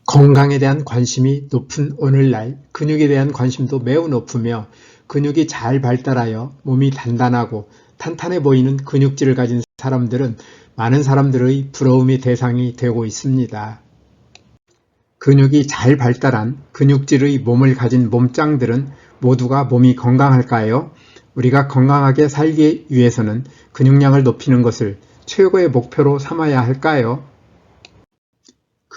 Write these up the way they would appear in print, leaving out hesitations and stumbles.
건강에 대한 관심이 높은 오늘날 근육에 대한 관심도 매우 높으며 근육이 잘 발달하여 몸이 단단하고 탄탄해 보이는 근육질을 가진 사람들은 많은 사람들의 부러움의 대상이 되고 있습니다. 근육이 잘 발달한 근육질의 몸을 가진 몸짱들은 모두가 몸이 건강할까요? 우리가 건강하게 살기 위해서는 근육량을 높이는 것을 최고의 목표로 삼아야 할까요?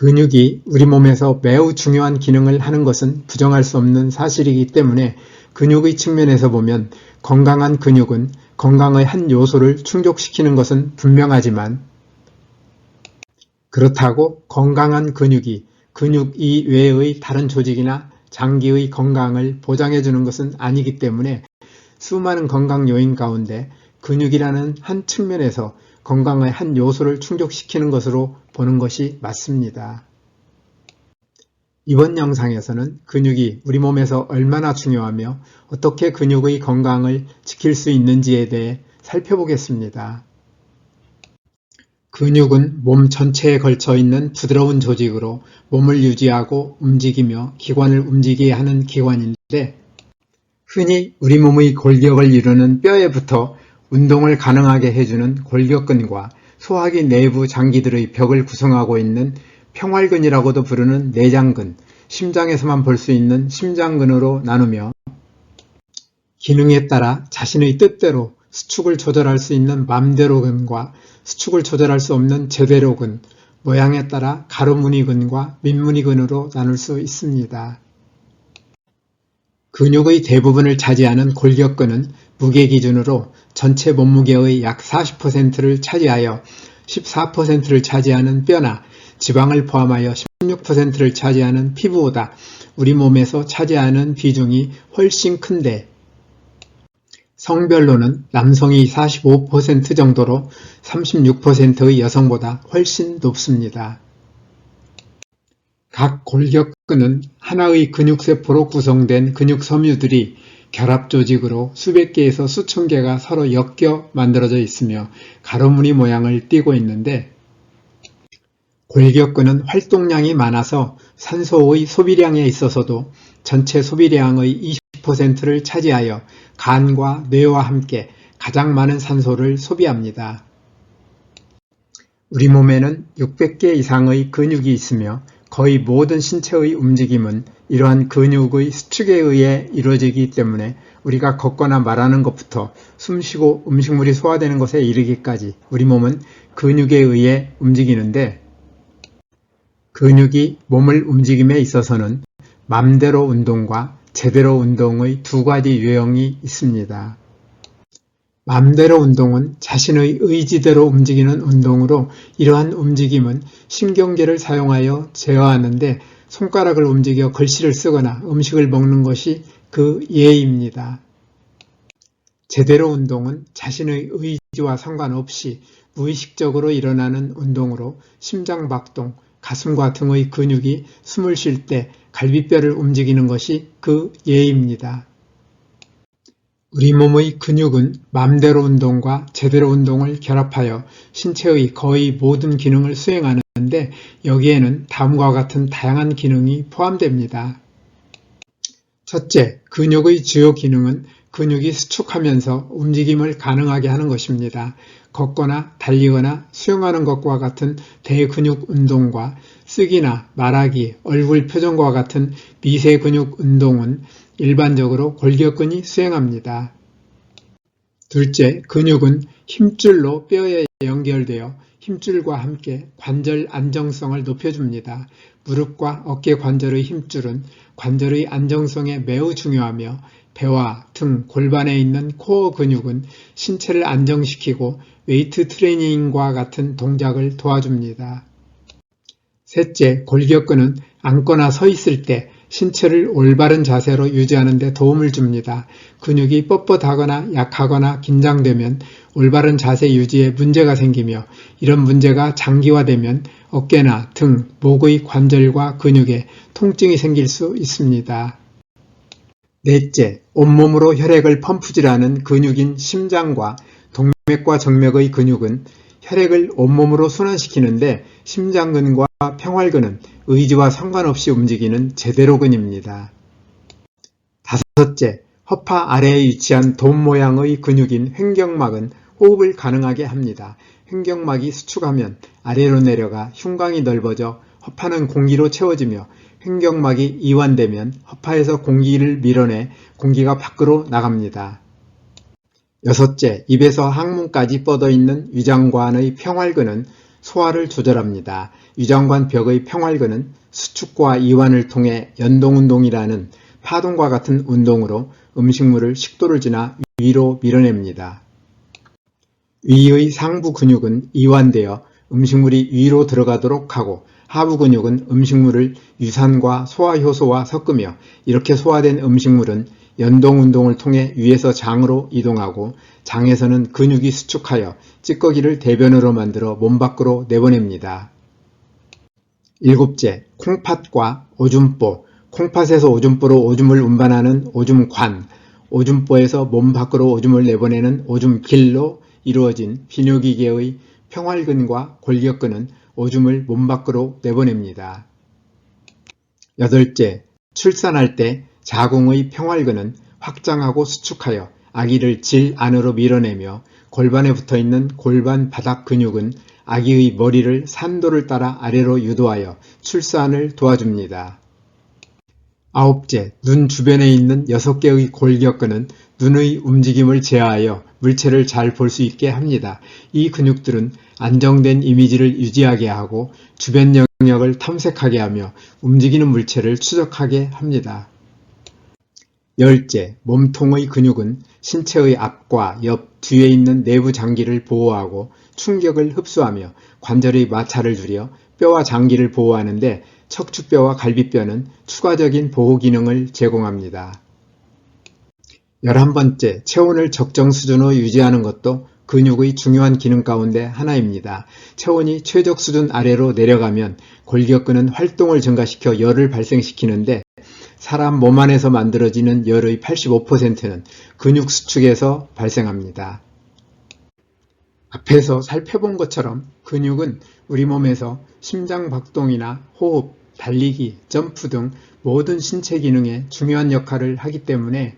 근육이 우리 몸에서 매우 중요한 기능을 하는 것은 부정할 수 없는 사실이기 때문에 근육의 측면에서 보면 건강한 근육은 건강의 한 요소를 충족시키는 것은 분명하지만 그렇다고 건강한 근육이 근육 이외의 다른 조직이나 장기의 건강을 보장해 주는 것은 아니기 때문에 수많은 건강 요인 가운데 근육이라는 한 측면에서 건강의 한 요소를 충족시키는 것으로 보는 것이 맞습니다. 이번 영상에서는 근육이 우리 몸에서 얼마나 중요하며 어떻게 근육의 건강을 지킬 수 있는지에 대해 살펴보겠습니다. 근육은 몸 전체에 걸쳐 있는 부드러운 조직으로 몸을 유지하고 움직이며 기관을 움직이게 하는 기관인데 흔히 우리 몸의 골격을 이루는 뼈에 붙어 운동을 가능하게 해주는 골격근과 소화기 내부 장기들의 벽을 구성하고 있는 평활근이라고도 부르는 내장근, 심장에서만 볼 수 있는 심장근으로 나누며 기능에 따라 자신의 뜻대로 수축을 조절할 수 있는 맘대로근과 수축을 조절할 수 없는 제대로근, 모양에 따라 가로무늬근과 밑무늬근으로 나눌 수 있습니다. 근육의 대부분을 차지하는 골격근은 무게 기준으로 전체 몸무게의 약 40%를 차지하여 14%를 차지하는 뼈나 지방을 포함하여 16%를 차지하는 피부보다 우리 몸에서 차지하는 비중이 훨씬 큰데 성별로는 남성이 45% 정도로 36%의 여성보다 훨씬 높습니다. 각 골격근은 하나의 근육세포로 구성된 근육섬유들이 결합조직으로 수백 개에서 수천 개가 서로 엮여 만들어져 있으며 가로무늬 모양을 띠고 있는데 골격근은 활동량이 많아서 산소의 소비량에 있어서도 전체 소비량의 20%를 차지하여 간과 뇌와 함께 가장 많은 산소를 소비합니다. 우리 몸에는 600개 이상의 근육이 있으며 거의 모든 신체의 움직임은 이러한 근육의 수축에 의해 이루어지기 때문에 우리가 걷거나 말하는 것부터 숨쉬고 음식물이 소화되는 것에 이르기까지 우리 몸은 근육에 의해 움직이는데 근육이 몸을 움직임에 있어서는 맘대로 운동과 제대로 운동의 두 가지 유형이 있습니다. 맘대로 운동은 자신의 의지대로 움직이는 운동으로 이러한 움직임은 신경계를 사용하여 제어하는데 손가락을 움직여 글씨를 쓰거나 음식을 먹는 것이 그 예입니다. 제대로 운동은 자신의 의지와 상관없이 무의식적으로 일어나는 운동으로 심장박동, 가슴과 등의 근육이 숨을 쉴 때 갈비뼈를 움직이는 것이 그 예입니다. 우리 몸의 근육은 맘대로 운동과 제대로 운동을 결합하여 신체의 거의 모든 기능을 수행하는데 여기에는 다음과 같은 다양한 기능이 포함됩니다. 첫째, 근육의 주요 기능은 근육이 수축하면서 움직임을 가능하게 하는 것입니다. 걷거나 달리거나 수영하는 것과 같은 대근육 운동과 쓰기나 말하기, 얼굴 표정과 같은 미세 근육 운동은 일반적으로 골격근이 수행합니다. 둘째, 근육은 힘줄로 뼈에 연결되어 힘줄과 함께 관절 안정성을 높여줍니다. 무릎과 어깨 관절의 힘줄은 관절의 안정성에 매우 중요하며 배와 등, 골반에 있는 코어 근육은 신체를 안정시키고 웨이트 트레이닝과 같은 동작을 도와줍니다. 셋째, 골격근은 앉거나 서 있을 때 신체를 올바른 자세로 유지하는 데 도움을 줍니다. 근육이 뻣뻣하거나 약하거나 긴장되면 올바른 자세 유지에 문제가 생기며 이런 문제가 장기화되면 어깨나 등, 목의 관절과 근육에 통증이 생길 수 있습니다. 넷째, 온몸으로 혈액을 펌프질하는 근육인 심장과 동맥과 정맥의 근육은 혈액을 온몸으로 순환시키는데 심장근과 평활근은 의지와 상관없이 움직이는 제대로근입니다. 다섯째, 허파 아래에 위치한 돔 모양의 근육인 횡격막은 호흡을 가능하게 합니다. 횡격막이 수축하면 아래로 내려가 흉곽이 넓어져 허파는 공기로 채워지며 횡격막이 이완되면 허파에서 공기를 밀어내 공기가 밖으로 나갑니다. 여섯째, 입에서 항문까지 뻗어있는 위장관의 평활근은 소화를 조절합니다. 위장관 벽의 평활근은 수축과 이완을 통해 연동운동이라는 파동과 같은 운동으로 음식물을 식도를 지나 위로 밀어냅니다. 위의 상부 근육은 이완되어 음식물이 위로 들어가도록 하고 하부 근육은 음식물을 유산과 소화효소와 섞으며 이렇게 소화된 음식물은 연동운동을 통해 위에서 장으로 이동하고 장에서는 근육이 수축하여 찌꺼기를 대변으로 만들어 몸 밖으로 내보냅니다. 일곱째, 콩팥과 오줌보, 콩팥에서 오줌보로 오줌을 운반하는 오줌관, 오줌보에서 몸 밖으로 오줌을 내보내는 오줌길로 이루어진 비뇨기계의 평활근과 골격근은 오줌을 몸 밖으로 내보냅니다. 여덟째, 출산할 때 자궁의 평활근은 확장하고 수축하여 아기를 질 안으로 밀어내며 골반에 붙어있는 골반 바닥 근육은 아기의 머리를 산도를 따라 아래로 유도하여 출산을 도와줍니다. 아홉째, 눈 주변에 있는 6개의 골격근은 눈의 움직임을 제어하여 물체를 잘 볼 수 있게 합니다. 이 근육들은 안정된 이미지를 유지하게 하고 주변 영역을 탐색하게 하며 움직이는 물체를 추적하게 합니다. 열째, 몸통의 근육은 신체의 앞과 옆, 뒤에 있는 내부 장기를 보호하고 충격을 흡수하며 관절의 마찰을 줄여 뼈와 장기를 보호하는데 척추뼈와 갈비뼈는 추가적인 보호 기능을 제공합니다. 11번째, 체온을 적정 수준으로 유지하는 것도 근육의 중요한 기능 가운데 하나입니다. 체온이 최적 수준 아래로 내려가면 골격근은 활동을 증가시켜 열을 발생시키는데 사람 몸 안에서 만들어지는 열의 85%는 근육 수축에서 발생합니다. 앞에서 살펴본 것처럼 근육은 우리 몸에서 심장 박동이나 호흡, 달리기, 점프 등 모든 신체 기능에 중요한 역할을 하기 때문에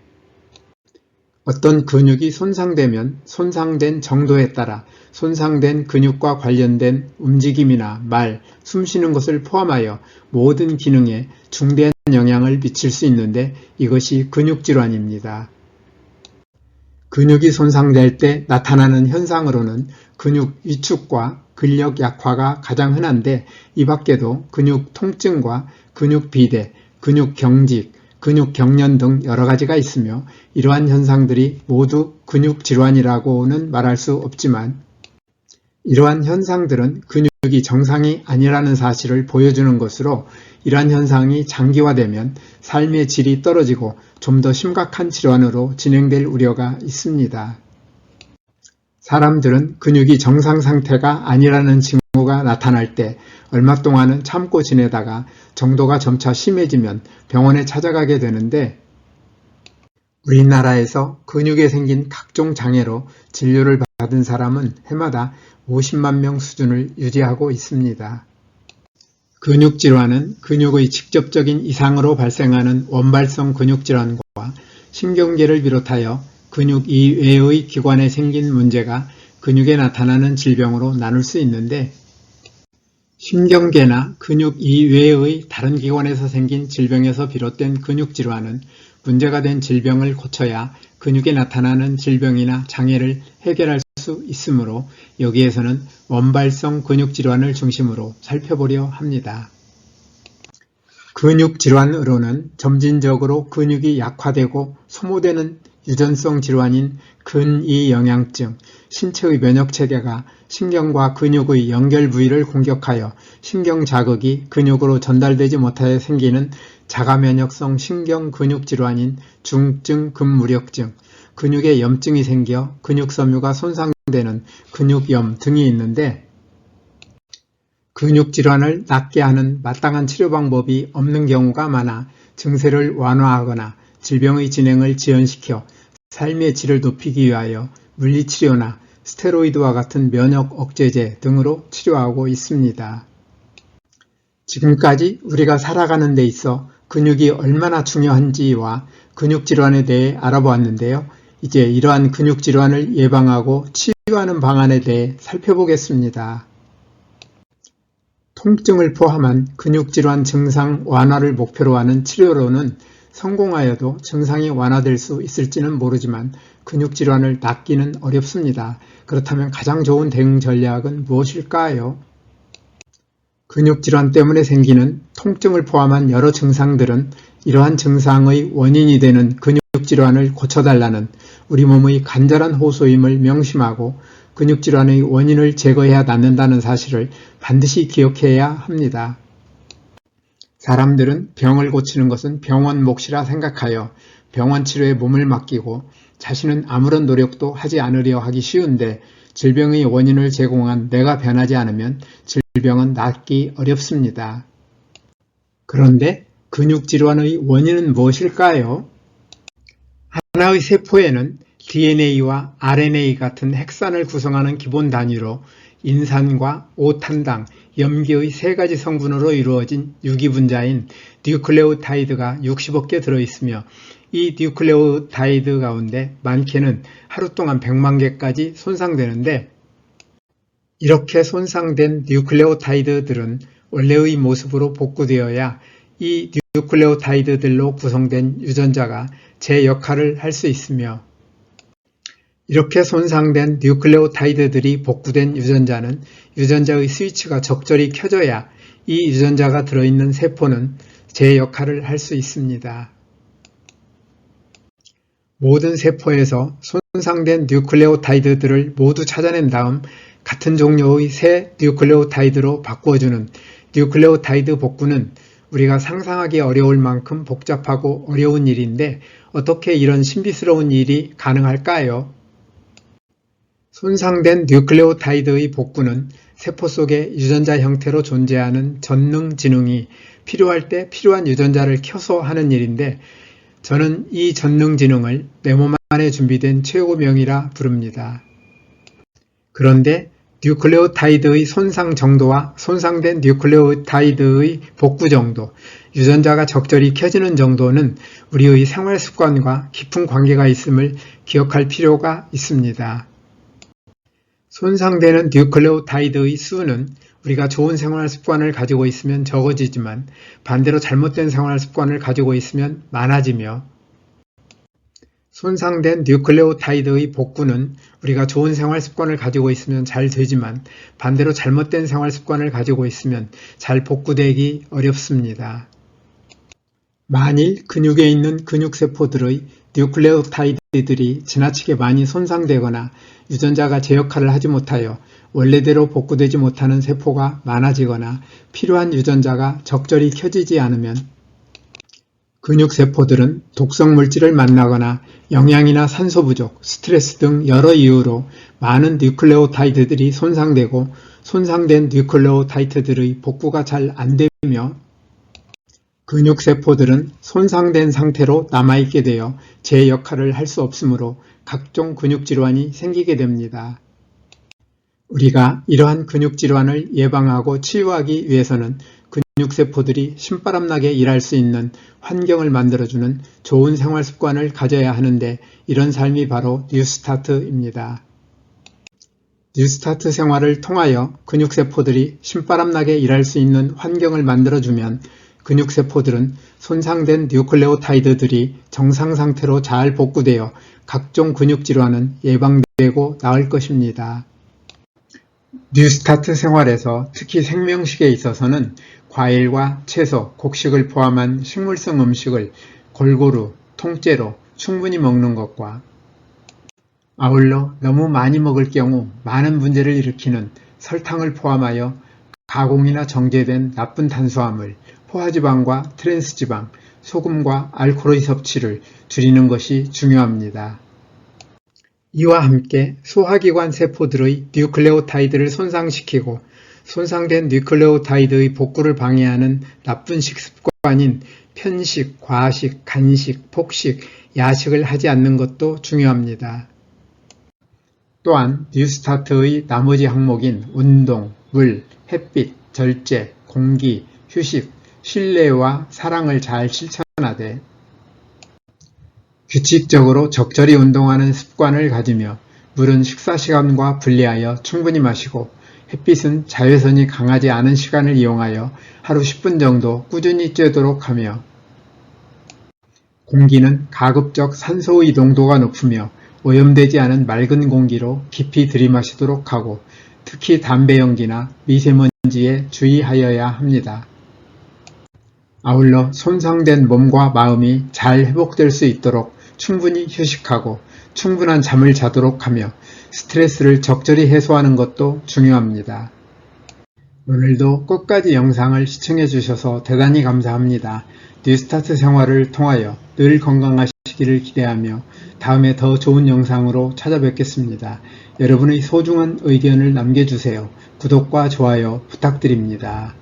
어떤 근육이 손상되면 손상된 정도에 따라 손상된 근육과 관련된 움직임이나 말, 숨쉬는 것을 포함하여 모든 기능에 중대한 영향을 미칠 수 있는데 이것이 근육질환입니다. 근육이 손상될 때 나타나는 현상으로는 근육 위축과 근력 약화가 가장 흔한데 이 밖에도 근육 통증과 근육 비대, 근육 경직, 근육 경련 등 여러 가지가 있으며 이러한 현상들이 모두 근육 질환이라고는 말할 수 없지만 이러한 현상들은 근육이 정상이 아니라는 사실을 보여주는 것으로 이러한 현상이 장기화되면 삶의 질이 떨어지고 좀 더 심각한 질환으로 진행될 우려가 있습니다. 사람들은 근육이 정상 상태가 아니라는 징후가 나타날 때 얼마 동안은 참고 지내다가 정도가 점차 심해지면 병원에 찾아가게 되는데 우리나라에서 근육에 생긴 각종 장애로 진료를 받은 사람은 해마다 50만 명 수준을 유지하고 있습니다. 근육질환은 근육의 직접적인 이상으로 발생하는 원발성 근육질환과 신경계를 비롯하여 근육 이외의 기관에 생긴 문제가 근육에 나타나는 질병으로 나눌 수 있는데 신경계나 근육 이외의 다른 기관에서 생긴 질병에서 비롯된 근육질환은 문제가 된 질병을 고쳐야 근육에 나타나는 질병이나 장애를 해결할 수 있으므로 여기에서는 원발성 근육질환을 중심으로 살펴보려 합니다. 근육질환으로는 점진적으로 근육이 약화되고 소모되는 유전성 질환인 근이영양증, 신체의 면역체계가 신경과 근육의 연결 부위를 공격하여 신경 자극이 근육으로 전달되지 못하여 생기는 자가면역성 신경근육질환인 중증 근무력증, 근육에 염증이 생겨 근육섬유가 손상되는 근육염 등이 있는데 근육질환을 낫게 하는 마땅한 치료 방법이 없는 경우가 많아 증세를 완화하거나 질병의 진행을 지연시켜 삶의 질을 높이기 위하여 물리치료나 스테로이드와 같은 면역 억제제 등으로 치료하고 있습니다. 지금까지 우리가 살아가는 데 있어 근육이 얼마나 중요한지와 근육질환에 대해 알아보았는데요. 이제 이러한 근육질환을 예방하고 치유하는 방안에 대해 살펴보겠습니다. 통증을 포함한 근육질환 증상 완화를 목표로 하는 치료로는 성공하여도 증상이 완화될 수 있을지는 모르지만 근육질환을 낫기는 어렵습니다. 그렇다면 가장 좋은 대응 전략은 무엇일까요? 근육질환 때문에 생기는 통증을 포함한 여러 증상들은 이러한 증상의 원인이 되는 근육질환을 고쳐달라는 우리 몸의 간절한 호소임을 명심하고 근육질환의 원인을 제거해야 낫는다는 사실을 반드시 기억해야 합니다. 사람들은 병을 고치는 것은 병원 몫이라 생각하여 병원 치료에 몸을 맡기고 자신은 아무런 노력도 하지 않으려 하기 쉬운데 질병의 원인을 제공한 내가 변하지 않으면 질병은 낫기 어렵습니다. 그런데 근육질환의 원인은 무엇일까요? 하나의 세포에는 DNA와 RNA 같은 핵산을 구성하는 기본 단위로 인산과 오탄당, 염기의 세 가지 성분으로 이루어진 유기분자인 뉴클레오타이드가 60억 개 들어있으며 이 뉴클레오타이드 가운데 많게는 하루 동안 100만 개까지 손상되는데 이렇게 손상된 뉴클레오타이드들은 원래의 모습으로 복구되어야 이 뉴클레오타이드들로 구성된 유전자가 제 역할을 할 수 있으며 이렇게 손상된 뉴클레오타이드들이 복구된 유전자는 유전자의 스위치가 적절히 켜져야 이 유전자가 들어있는 세포는 제 역할을 할 수 있습니다. 모든 세포에서 손상된 뉴클레오타이드들을 모두 찾아낸 다음 같은 종류의 새 뉴클레오타이드로 바꾸어주는 뉴클레오타이드 복구는 우리가 상상하기 어려울 만큼 복잡하고 어려운 일인데 어떻게 이런 신비스러운 일이 가능할까요? 손상된 뉴클레오타이드의 복구는 세포 속에 유전자 형태로 존재하는 전능 지능이 필요할 때 필요한 유전자를 켜서 하는 일인데 저는 이 전능 지능을 내 몸 안에 준비된 최고명이라 부릅니다. 그런데 뉴클레오타이드의 손상 정도와 손상된 뉴클레오타이드의 복구 정도, 유전자가 적절히 켜지는 정도는 우리의 생활 습관과 깊은 관계가 있음을 기억할 필요가 있습니다. 손상되는 뉴클레오타이드의 수는 우리가 좋은 생활 습관을 가지고 있으면 적어지지만 반대로 잘못된 생활 습관을 가지고 있으면 많아지며 손상된 뉴클레오타이드의 복구는 우리가 좋은 생활 습관을 가지고 있으면 잘 되지만 반대로 잘못된 생활 습관을 가지고 있으면 잘 복구되기 어렵습니다. 만일 근육에 있는 근육세포들의 뉴클레오타이드들이 지나치게 많이 손상되거나 유전자가 제 역할을 하지 못하여 원래대로 복구되지 못하는 세포가 많아지거나 필요한 유전자가 적절히 켜지지 않으면 근육세포들은 독성 물질을 만나거나 영양이나 산소 부족, 스트레스 등 여러 이유로 많은 뉴클레오타이드들이 손상되고 손상된 뉴클레오타이드들의 복구가 잘 안되며 근육세포들은 손상된 상태로 남아있게 되어 제 역할을 할 수 없으므로 각종 근육질환이 생기게 됩니다. 우리가 이러한 근육질환을 예방하고 치유하기 위해서는 근육세포들이 신바람나게 일할 수 있는 환경을 만들어주는 좋은 생활습관을 가져야 하는데 이런 삶이 바로 뉴스타트입니다. 뉴스타트 생활을 통하여 근육세포들이 신바람나게 일할 수 있는 환경을 만들어주면 근육세포들은 손상된 뉴클레오타이드들이 정상 상태로 잘 복구되어 각종 근육질환은 예방되고 나을 것입니다. 뉴스타트 생활에서 특히 생명식에 있어서는 과일과 채소, 곡식을 포함한 식물성 음식을 골고루, 통째로 충분히 먹는 것과 아울러 너무 많이 먹을 경우 많은 문제를 일으키는 설탕을 포함하여 가공이나 정제된 나쁜 탄수화물, 포화지방과 트랜스지방, 소금과 알코올의 섭취를 줄이는 것이 중요합니다. 이와 함께 소화기관 세포들의 뉴클레오타이드를 손상시키고 손상된 뉴클레오타이드의 복구를 방해하는 나쁜 식습관인 편식, 과식, 간식, 폭식, 야식을 하지 않는 것도 중요합니다. 또한 뉴스타트의 나머지 항목인 운동, 물, 햇빛, 절제, 공기, 휴식, 신뢰와 사랑을 잘 실천하되 규칙적으로 적절히 운동하는 습관을 가지며 물은 식사 시간과 분리하여 충분히 마시고 햇빛은 자외선이 강하지 않은 시간을 이용하여 하루 10분 정도 꾸준히 쬐도록 하며 공기는 가급적 산소의 농도가 높으며 오염되지 않은 맑은 공기로 깊이 들이마시도록 하고 특히 담배 연기나 미세먼지에 주의하여야 합니다. 아울러 손상된 몸과 마음이 잘 회복될 수 있도록 충분히 휴식하고 충분한 잠을 자도록 하며 스트레스를 적절히 해소하는 것도 중요합니다. 오늘도 끝까지 영상을 시청해 주셔서 대단히 감사합니다. 뉴스타트 생활을 통하여 늘 건강하시기를 기대하며 다음에 더 좋은 영상으로 찾아뵙겠습니다. 여러분의 소중한 의견을 남겨주세요. 구독과 좋아요 부탁드립니다.